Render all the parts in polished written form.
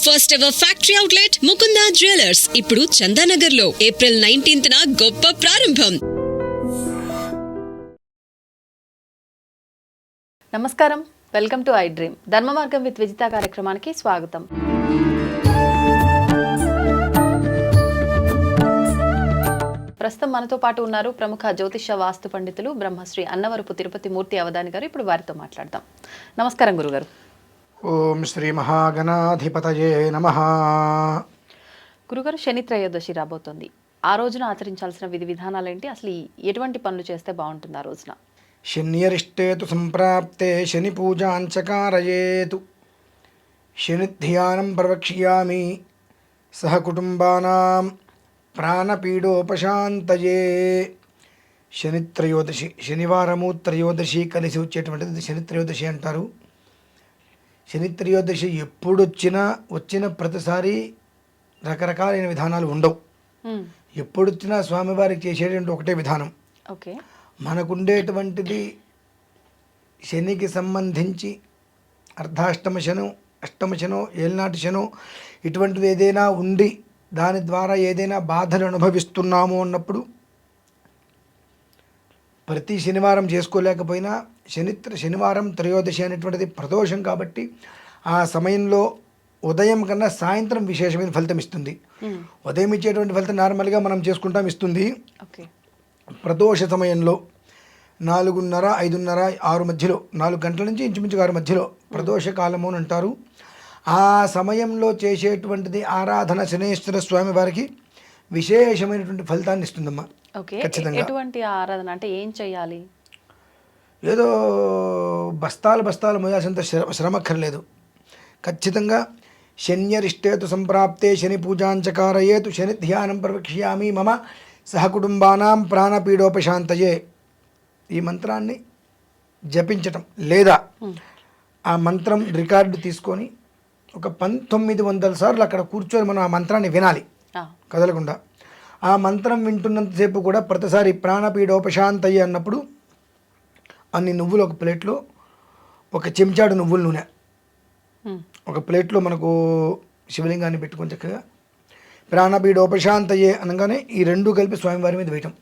First ever factory outlet Mukunda jewellers ఇప్పుడు చందానగర్ లో April 19న గొప్ప ప్రారంభం. నమస్కారం, వెల్కమ్ టు ఐ డ్రీమ్. ధర్మ మార్గం విత్ విజిత కార్యక్రమానికి స్వాగతం. ప్రస్తుతం మనతో పాటు ఉన్నారు ప్రముఖ జ్యోతిష వాస్తు పండితులు బ్రహ్మశ్రీ అన్నవరపు తిరుపతి మూర్తి అవధాని గారు. ఇప్పుడు వారితో మాట్లాడదాం. నమస్కారం గురుగారు. ఓం శ్రీ మహాగణాధిపతయే నమః. గురుగారు, శని త్రయోదశి రాబోతోంది. ఆ రోజున ఆచరించాల్సిన విధి విధానాలు ఏంటి? అసలు ఎటువంటి పనులు చేస్తే బాగుంటుంది ఆ రోజున? శన్యరిష్టేతు సంప్రాప్తే శని పూజాంచకారయేతు శనిధ్యానం ప్రవక్ష్యామి సహ కుటుంబానాం ప్రాణపీడోపశాంతయే. శని త్రయోదశి, శనివారము త్రయోదశి కలిసి వచ్చేటువంటిది శని త్రయోదశి అంటారు. శని త్రయోదశి ఎప్పుడు వచ్చిన ప్రతిసారి రకరకాలైన విధానాలు ఉండవు. ఎప్పుడు వచ్చినా స్వామివారికి చేసేటువంటి ఒకటే విధానం. ఓకే, మనకుండేటువంటిది శనికి సంబంధించి అర్ధాష్టమ శను, అష్టమ శను, ఏలినాటి శను ఇటువంటిది ఏదైనా ఉండి దాని ద్వారా ఏదైనా బాధలు అనుభవిస్తున్నాము అన్నప్పుడు ప్రతి శనివారం చేసుకోలేకపోయినా శనివారం త్రయోదశి అనేటువంటిది ప్రదోషం కాబట్టి ఆ సమయంలో ఉదయం కన్నా సాయంత్రం విశేషమైన ఫలితం ఇస్తుంది. ఉదయం ఇచ్చేటువంటి ఫలితం నార్మల్గా మనం చేసుకుంటాం, ఇస్తుంది. ప్రదోష సమయంలో 4:30, 5:30, 6 మధ్యలో, 4 గంటల నుంచి ఇంచుమించుగా 6 మధ్యలో ప్రదోష కాలము అని అంటారు. ఆ సమయంలో చేసేటువంటిది ఆరాధన శనేశ్వర స్వామి వారికి విశేషమైనటువంటి ఫలితాన్ని ఇస్తుందమ్మా. ఖచ్చితంగా. ఎటువంటి ఆరాధన అంటే ఏం చేయాలి? ఏదో బస్తాలు మోయాల్సినంత శ్రమక్కర్లేదు. ఖచ్చితంగా శన్యరిష్టేతు సంప్రాప్తే శని పూజాంచకారయేతు శని ధ్యానం ప్రవక్ష్యామి మమ సహకుటుంబానాం ప్రాణపీడోపశాంతయే. ఈ మంత్రాన్ని జపించటం లేదా ఆ మంత్రం రికార్డు తీసుకొని ఒక 1900 సార్లు అక్కడ కూర్చొని మనం ఆ మంత్రాన్ని వినాలి కదలకుండా. ఆ మంత్రం వింటున్నంతసేపు కూడా ప్రతిసారి ప్రాణపీడోపశాంతయ్య అన్నప్పుడు అన్ని నువ్వులు ఒక ప్లేట్లో, ఒక చెంచాడు నువ్వుల నూనె ఒక ప్లేట్లో మనకు శివలింగాన్ని పెట్టుకొని చక్కగా ప్రాణపీడోపశాంతయ్యే అనగానే ఈ రెండు కలిపి స్వామివారి మీద వేయటం.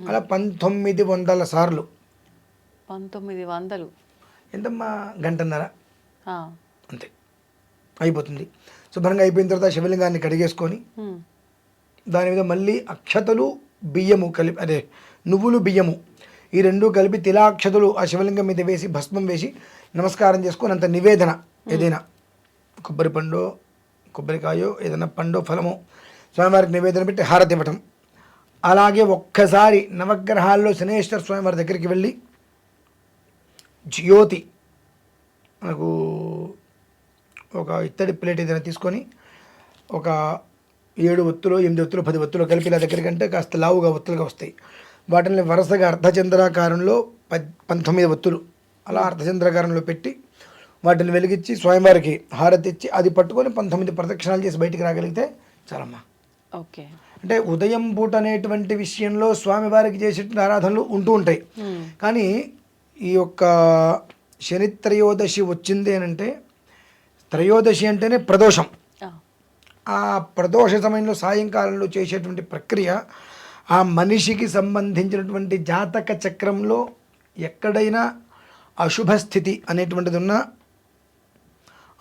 అలా 1900 సార్లు. 1900 ఎంతమ్మా? గంటన్నర అంతే అయిపోతుంది. శుభ్రంగా అయిపోయిన తర్వాత శివలింగాన్ని కడిగేసుకొని దాని మీద మళ్ళీ అక్షతలు బియ్యము కలిపి, నువ్వులు బియ్యము ఈ రెండు కలిపి తిలాక్షతలు ఆ శివలింగం మీద వేసి భస్మం వేసి నమస్కారం చేసుకొని అంత నివేదన ఏదైనా కొబ్బరి పండో, కొబ్బరికాయో, ఏదైనా పండో, ఫలమో స్వామివారికి నివేదన పెట్టి హారతి ఇవ్వటం. అలాగే ఒక్కసారి నవగ్రహాల్లో శనేశ్వర స్వామివారి దగ్గరికి వెళ్ళి జ్యోతి మనకు ఒక ఇత్తడి ప్లేట్ ఏదైనా తీసుకొని ఒక 7 ఒత్తులు, 8 ఒత్తులు, 10 ఒత్తులు కలిపి ఇలా దగ్గరికంటే కాస్త లావుగా ఒత్తులుగా వస్తాయి. వాటిని వరుసగా అర్ధచంద్రాకారంలో 19 ఒత్తులు అలా అర్ధచంద్రాకారంలో పెట్టి వాటిని వెలిగించి స్వామివారికి హారతి ఇచ్చి అది పట్టుకొని 19 ప్రదక్షిణాలు చేసి బయటికి రాగలిగితే చాలమ్మా. ఓకే, అంటే ఉదయం పూట అనేటువంటి విషయంలో స్వామివారికి చేసేటువంటి ఆరాధనలు ఉంటూ ఉంటాయి. కానీ ఈ యొక్క శని త్రయోదశి వచ్చింది అని అంటే, త్రయోదశి అంటేనే ప్రదోషం. ఆ ప్రదోష సమయంలో సాయంకాలంలో చేసేటువంటి ప్రక్రియ ఆ మనిషికి సంబంధించినటువంటి జాతక చక్రంలో ఎక్కడైనా అశుభ స్థితి అనేటువంటిది ఉన్నా,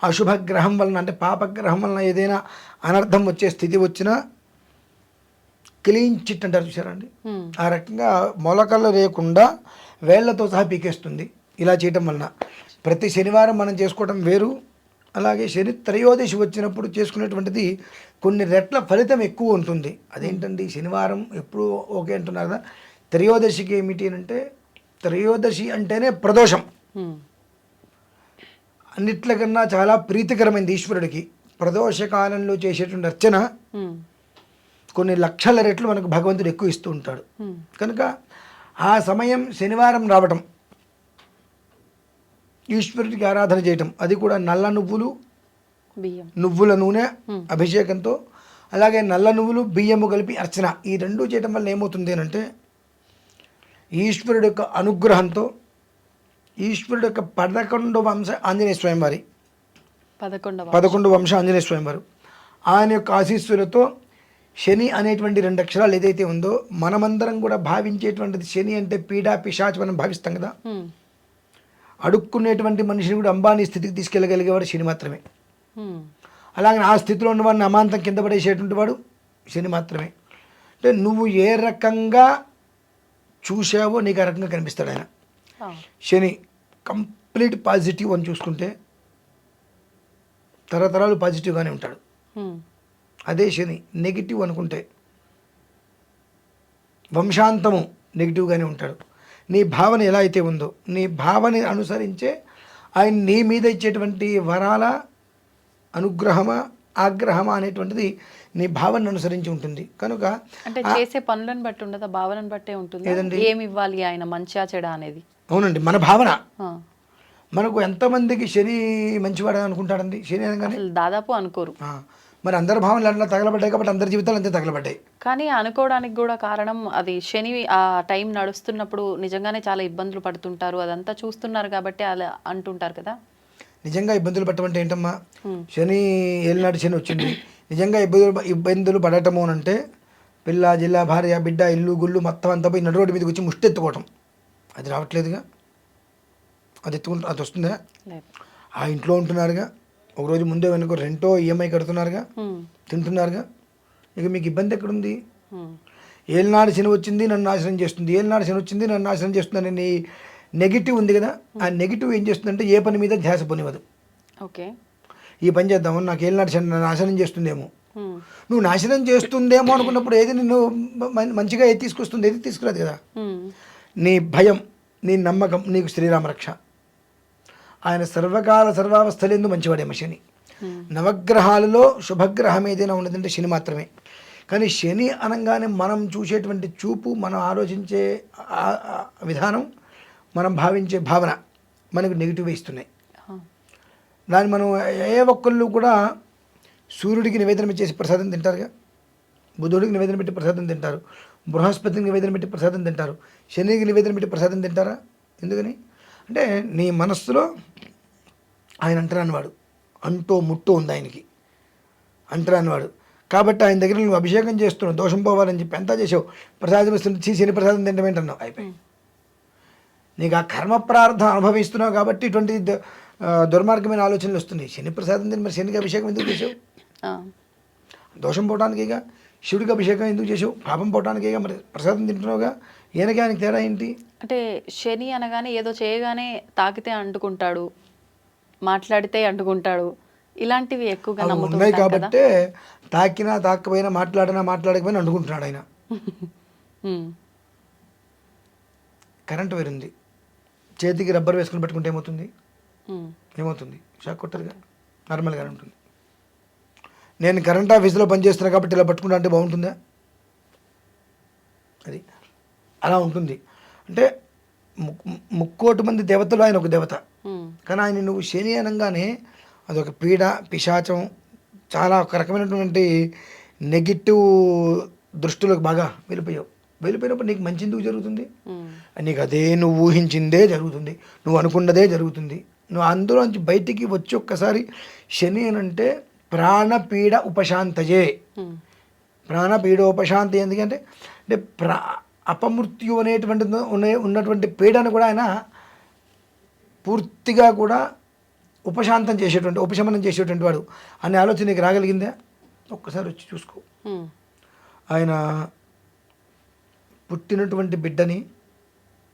అశుభ గ్రహం వలన అంటే పాపగ్రహం వలన ఏదైనా అనర్థం వచ్చే స్థితి వచ్చినా క్లీన్ చిట్ అంటారు చూసారా అండి, ఆ రకంగా మొలకలు లేకుండా వేళ్లతో సహా పీకేస్తుంది. ఇలా చేయటం వలన ప్రతి శనివారం మనం చేసుకోవటం వేరు. అలాగే శని త్రయోదశి వచ్చినప్పుడు చేసుకునేటువంటిది కొన్ని రెట్ల ఫలితం ఎక్కువ ఉంటుంది. అదేంటండి, శనివారం ఎప్పుడు ఓకే అంటున్నారు కదా, త్రయోదశికి ఏమిటి అంటే, త్రయోదశి అంటేనే ప్రదోషం. అన్నిట్లకన్నా చాలా ప్రీతికరమైనది ఈశ్వరుడికి. ప్రదోష కాలంలో చేసేటువంటి అర్చన కొన్ని లక్షల రెట్లు మనకు భగవంతుడు ఎక్కువ ఇస్తూ ఉంటాడు. కనుక ఆ సమయం శనివారం రావటం, ఈశ్వరుడికి ఆరాధన చేయటం, అది కూడా నల్ల నువ్వులు, నువ్వుల నూనె అభిషేకంతో, అలాగే నల్ల నువ్వులు బియ్యము కలిపి అర్చన, ఈ రెండు చేయటం వల్ల ఏమవుతుంది అని అంటే, ఈశ్వరుడు యొక్క అనుగ్రహంతో ఈశ్వరుడు యొక్క 11వ అంశ ఆంజనేయ స్వామి వారి 11వ 11 వంశ ఆంజనేయ స్వామి వారు. ఆయన యొక్క ఆశీస్సులతో శని అనేటువంటి 2 అక్షరాలు ఏదైతే ఉందో మనమందరం కూడా భావించేటువంటిది శని అంటే పీడా పిశాచం మనం భావిస్తాం కదా. అడుక్కునేటువంటి మనిషిని కూడా అంబానీ స్థితికి తీసుకెళ్ళగలిగేవాడు శని మాత్రమే. అలాగే ఆ స్థితిలో ఉన్నవాడిని అమాంతం కింద పడేసేటువంటి వాడు శని మాత్రమే. అంటే నువ్వు ఏ రకంగా చూసావో నీకు ఆ రకంగా కనిపిస్తాడు ఆయన. శని కంప్లీట్ పాజిటివ్ అని చూసుకుంటే తరతరాలు పాజిటివ్గానే ఉంటాడు. అదే శని నెగిటివ్ అనుకుంటే వంశాంతము నెగిటివ్గానే ఉంటాడు. నీ భావన ఎలా అయితే ఉందో నీ భావన అనుసరించే ఆయన నీ మీద ఇచ్చేటువంటి వరాల అనుగ్రహమా ఆగ్రహమా అనేటువంటిది నీ భావన అనుసరించి ఉంటుంది. కనుక అంటే చేసే పనులను బట్టి ఉండదా, భావనను బట్టే ఉంటుంది. ఏమి ఇవ్వాలి ఆయన మంచిగా చెడా అనేది. అవునండి, మన భావన. మనకు ఎంతమందికి శని మంచివాడు అనుకుంటాడండి శని అనగానే? దాదాపు అనుకోరు. మరి అందరి భావనలు అట్లా తగలబడ్డాయి కాబట్టి అందరి జీవితాలు అంతే తగలబడ్డాయి. కానీ అనుకోవడానికి కూడా కారణం అది శని ఆ టైం నడుస్తున్నప్పుడు నిజంగానే చాలా ఇబ్బందులు పడుతుంటారు, అదంతా చూస్తున్నారు కాబట్టి అలా అంటుంటారు కదా. నిజంగా ఇబ్బందులు పట్టమంటే ఏంటమ్మా, శని ఏలినాటి శని వచ్చింది. నిజంగా ఇబ్బందులు పడటము అంటే పిల్ల జిల్లా భార్య బిడ్డ ఇల్లు గుళ్ళు మొత్తం అంతా పోయి నడు రోడ్డు మీదకి వచ్చి ముష్టి ఎత్తుకోవటం. అది రావట్లేదుగా, అది వస్తుందా? ఆ ఇంట్లో ఉంటున్నారుగా, ఒకరోజు ముందే వెనుక రెంటో ఈఎంఐ కడుతున్నారుగా, తింటున్నారుగా, ఇక మీకు ఇబ్బంది ఎక్కడుంది? ఏలినాడు శని వచ్చింది నన్ను నాశనం చేస్తుంది, ఏలినాడు శని వచ్చింది నన్ను నాశనం చేస్తుందని నీ నెగిటివ్ ఉంది కదా. ఆ నెగిటివ్ ఏం చేస్తుందంటే ఏ పని మీద ధ్యాస పోనివ్వదు. ఓకే, ఈ పని చేద్దాము, నాకు ఏలినాడు శని నాశనం చేస్తుందేమో. నువ్వు నాశనం చేస్తుందేమో అనుకున్నప్పుడు ఏది నిన్ను మంచిగా ఏది తీసుకొస్తుంది, ఏది తీసుకురాదు కదా. నీ భయం, నీ నమ్మకం నీకు శ్రీరామ రక్ష. ఆయన సర్వకాల సర్వావస్థలందు మంచివాడేమో శని. నవగ్రహాలలో శుభగ్రహం ఏదైనా ఉన్నదంటే శని మాత్రమే. కానీ శని అనగానే మనం చూసేటువంటి చూపు, మనం ఆలోచించే విధానం, మనం భావించే భావన మనకు నెగిటివ్ ఇస్తున్నాయి. దాన్ని మనం ఏ ఒక్కళ్ళు కూడా సూర్యుడికి నివేదన చేసి ప్రసాదం తింటారుగా, బుధుడికి నివేదన పెట్టి ప్రసాదం తింటారు, బృహస్పతికి నివేదన పెట్టి ప్రసాదం తింటారు, శనికి నివేదన పెట్టి ప్రసాదం తింటారా? ఎందుకని అంటే నీ మనస్సులో ఆయన అంటరానివాడు, అంటో ముట్టో ఉంది ఆయనకి, అంటరానివాడు. కాబట్టి ఆయన దగ్గర నువ్వు అభిషేకం చేస్తున్నావు, దోషం పోవాలని చెప్పి ఎంత చేసావు, ప్రసాదం ఇస్తుంది, శని ప్రసాదం తింటాం ఏంటన్నావు, అయిపోయి నీకు ఆ కర్మ ప్రార్థం అనుభవిస్తున్నావు కాబట్టి ఇటువంటి దుర్మార్గమైన ఆలోచనలు వస్తున్నాయి. శని ప్రసాదం తిని మరి శనికి అభిషేకం ఎందుకు చేసావు? దోషం పోవటానికిగా. శివుడికి అభిషేకం ఎందుకు చేసావు? పాపం పోవటానికిగా. మరి ప్రసాదం తింటున్నావుగా, ఈయనకి ఆయనకి తేడా ఏంటి? అంటే శని అనగానే ఏదో చేయగానే తాకితే అంటుకుంటాడు, మాట్లాడితే అంటుకుంటాడు, ఇలాంటివి ఎక్కువగా ఉన్నాయి కాబట్టి తాకినా తాకపోయినా మాట్లాడినా మాట్లాడకపోయినా అంటుకుంటున్నాడు ఆయన. కరెంట్ వేరుంది, చేతికి రబ్బర్ వేసుకుని పెట్టుకుంటే ఏమవుతుంది? ఏమవుతుంది? షాక్ కొట్టరుగా, నార్మల్గానే ఉంటుంది. నేను కరెంట్ ఆఫీస్లో పనిచేస్తున్నా కాబట్టి ఇలా పట్టుకుంటా అంటే బాగుంటుందా? అది అలా ఉంటుంది. అంటే ముక్కోటి మంది దేవతలు ఆయన ఒక దేవత. కానీ ఆయన నువ్వు శని అనగానే అదొక పీడ పిశాచం, చాలా ఒక రకమైనటువంటి నెగిటివ్ దృష్టిలోకి బాగా వెళ్ళిపోయినప్పుడు నీకు మంచి ఎందుకు జరుగుతుంది? నీకు అదే నువ్వు ఊహించిందే జరుగుతుంది, నువ్వు అనుకున్నదే జరుగుతుంది. నువ్వు అందులోంచి బయటికి వచ్చి ఒక్కసారి శని అని అంటే ప్రాణపీడ ఉపశాంతయే. ప్రాణపీడ ఉపశాంతి ఎందుకంటే అంటే అపమృత్యు అనేటువంటి ఉన్నటువంటి పీడను కూడా ఆయన పూర్తిగా కూడా ఉపశమనం చేసేటువంటి వాడు అనే ఆలోచన నీకు రాగలిగిందా? ఒక్కసారి వచ్చి చూసుకో. ఆయన పుట్టినటువంటి బిడ్డని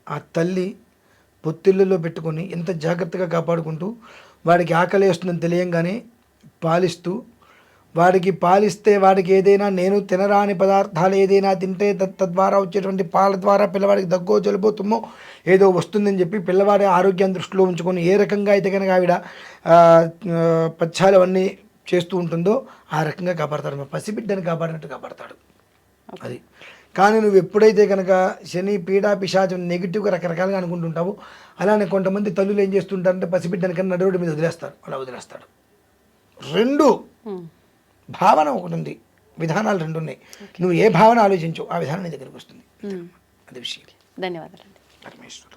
ఆ తల్లి పొత్తిళ్ళలో పెట్టుకొని ఎంత జాగ్రత్తగా కాపాడుకుంటూ వాడికి ఆకలి వేస్తుందని తెలియంగానే పాలిస్తూ, వాడికి పాలిస్తే వాడికి ఏదైనా నేను తినరాని పదార్థాలు ఏదైనా తింటే తద్వారా వచ్చేటువంటి పాల ద్వారా పిల్లవాడికి దగ్గో జలుబో తుమ్మో ఏదో వస్తుందని చెప్పి పిల్లవాడి ఆరోగ్యాన్ని దృష్టిలో ఉంచుకొని ఏ రకంగా అయితే కనుక ఆవిడ పచ్చాలు అవన్నీ చేస్తూ ఉంటుందో ఆ రకంగా కాపాడతాడు. మా పసిబిడ్డని కాపాడినట్టు కాపాడతాడు. అది కానీ నువ్వు ఎప్పుడైతే కనుక శని పీడా పిశాచం నెగిటివ్గా రకరకాలుగా అనుకుంటుంటావు, అలానే కొంతమంది తల్లులు ఏం చేస్తుంటారంటే పసిబిడ్డని కన్నా నడువుడి మీద వదిలేస్తారు. అలా వదిలేస్తాడు. రెండు భావన ఒకటి ఉంది, విధానాలు రెండు ఉన్నాయి. నువ్వు ఏ భావన ఆలోచించు ఆ విధానం నీ దగ్గరికి వస్తుంది. అది విషయం. ధన్యవాదాలు. పరమేశ్వర.